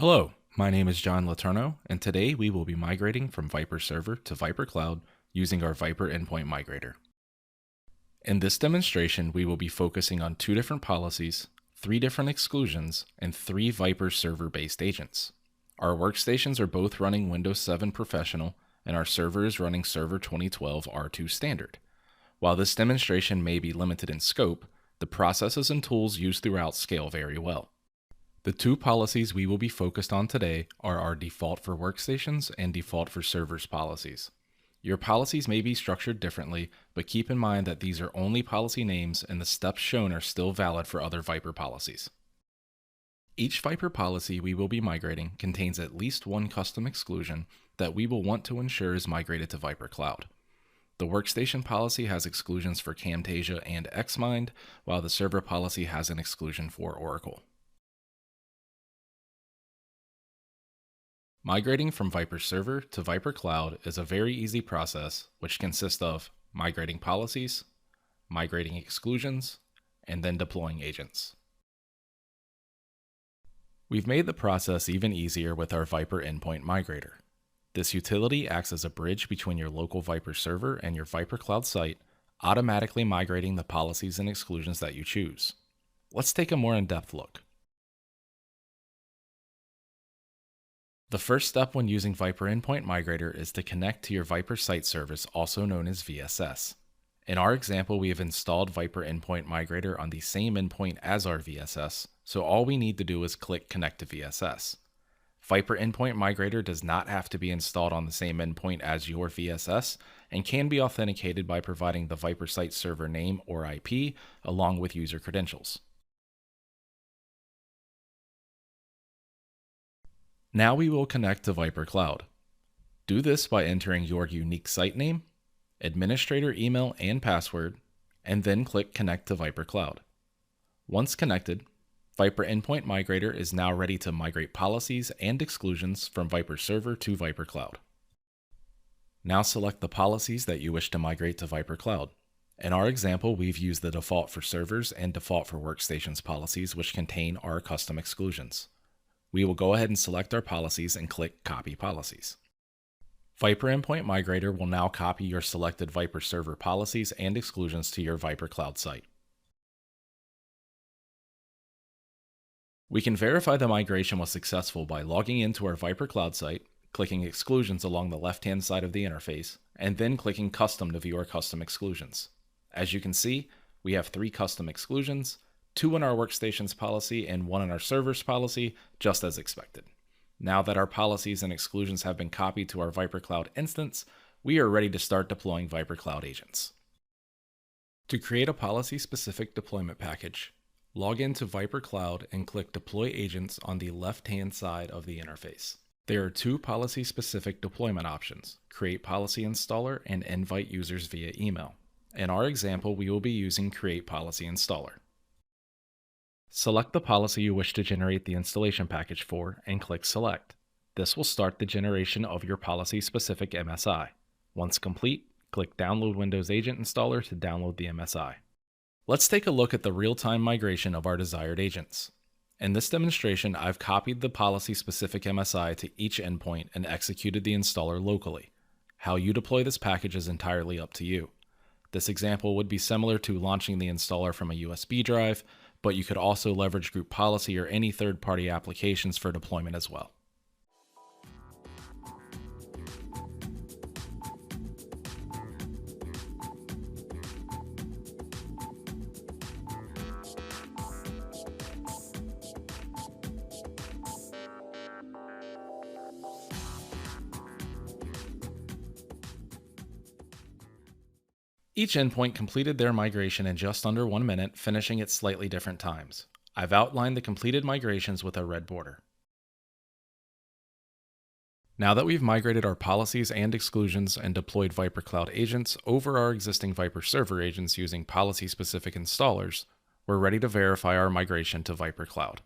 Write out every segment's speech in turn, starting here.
Hello, my name is John Letourneau, and today we will be migrating from VIPRE Server to VIPRE Cloud using our VIPRE Endpoint Migrator. In this demonstration, we will be focusing on 2 different policies, 3 different exclusions, and 3 VIPRE server-based agents. Our workstations are both running Windows 7 Professional, and our server is running Server 2012 R2 Standard. While this demonstration may be limited in scope, the processes and tools used throughout scale very well. The 2 policies we will be focused on today are our default for workstations and default for servers policies. Your policies may be structured differently, but keep in mind that these are only policy names and the steps shown are still valid for other VIPRE policies. Each VIPRE policy we will be migrating contains at least one custom exclusion that we will want to ensure is migrated to VIPRE Cloud. The workstation policy has exclusions for Camtasia and Xmind, while the server policy has an exclusion for Oracle. Migrating from VIPRE Server to VIPRE Cloud is a very easy process which consists of migrating policies, migrating exclusions, and then deploying agents. We've made the process even easier with our VIPRE Endpoint Migrator. This utility acts as a bridge between your local VIPRE server and your VIPRE Cloud site, automatically migrating the policies and exclusions that you choose. Let's take a more in-depth look. The first step when using VIPRE Endpoint Migrator is to connect to your VIPRE site service, also known as VSS. In our example, we have installed VIPRE Endpoint Migrator on the same endpoint as our VSS, so all we need to do is click Connect to VSS. VIPRE Endpoint Migrator does not have to be installed on the same endpoint as your VSS and can be authenticated by providing the VIPRE site server name or IP along with user credentials. Now we will connect to VIPRE Cloud. Do this by entering your unique site name, administrator email and password, and then click Connect to VIPRE Cloud. Once connected, VIPRE Endpoint Migrator is now ready to migrate policies and exclusions from VIPRE Server to VIPRE Cloud. Now select the policies that you wish to migrate to VIPRE Cloud. In our example, we've used the default for servers and default for workstations policies, which contain our custom exclusions. We will go ahead and select our policies and click Copy Policies. VIPRE Endpoint Migrator will now copy your selected VIPRE Server policies and exclusions to your VIPRE Cloud site. We can verify the migration was successful by logging into our VIPRE Cloud site, clicking Exclusions along the left-hand side of the interface, and then clicking Custom to view our custom exclusions. As you can see, we have 3 custom exclusions, 2 in our workstations policy and 1 in our servers policy, just as expected. Now that our policies and exclusions have been copied to our VIPRE Cloud instance, we are ready to start deploying VIPRE Cloud agents. To create a policy-specific deployment package, log into VIPRE Cloud and click Deploy Agents on the left-hand side of the interface. There are 2 policy-specific deployment options, Create Policy Installer and Invite Users via email. In our example, we will be using Create Policy Installer. Select the policy you wish to generate the installation package for and click Select. This will start the generation of your policy-specific MSI. Once complete, click Download Windows Agent Installer to download the MSI. Let's take a look at the real-time migration of our desired agents. In this demonstration, I've copied the policy-specific MSI to each endpoint and executed the installer locally. How you deploy this package is entirely up to you. This example would be similar to launching the installer from a USB drive, but you could also leverage group policy or any third-party applications for deployment as well. Each endpoint completed their migration in just under 1 minute, finishing at slightly different times. I've outlined the completed migrations with a red border. Now that we've migrated our policies and exclusions and deployed VIPRE Cloud agents over our existing VIPRE Server agents using policy-specific installers, we're ready to verify our migration to VIPRE Cloud.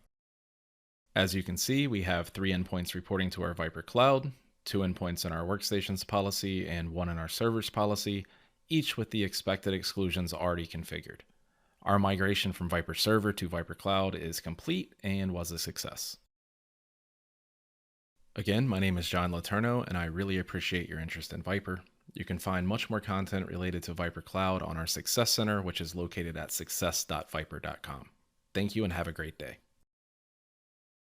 As you can see, we have 3 endpoints reporting to our VIPRE Cloud, 2 endpoints in our workstations policy, and 1 in our servers policy, each with the expected exclusions already configured. Our migration from VIPRE Server to VIPRE Cloud is complete and was a success. Again, my name is John Laterno, and I really appreciate your interest in VIPRE. You can find much more content related to VIPRE Cloud on our Success Center, which is located at success.vipre.com. Thank you and have a great day.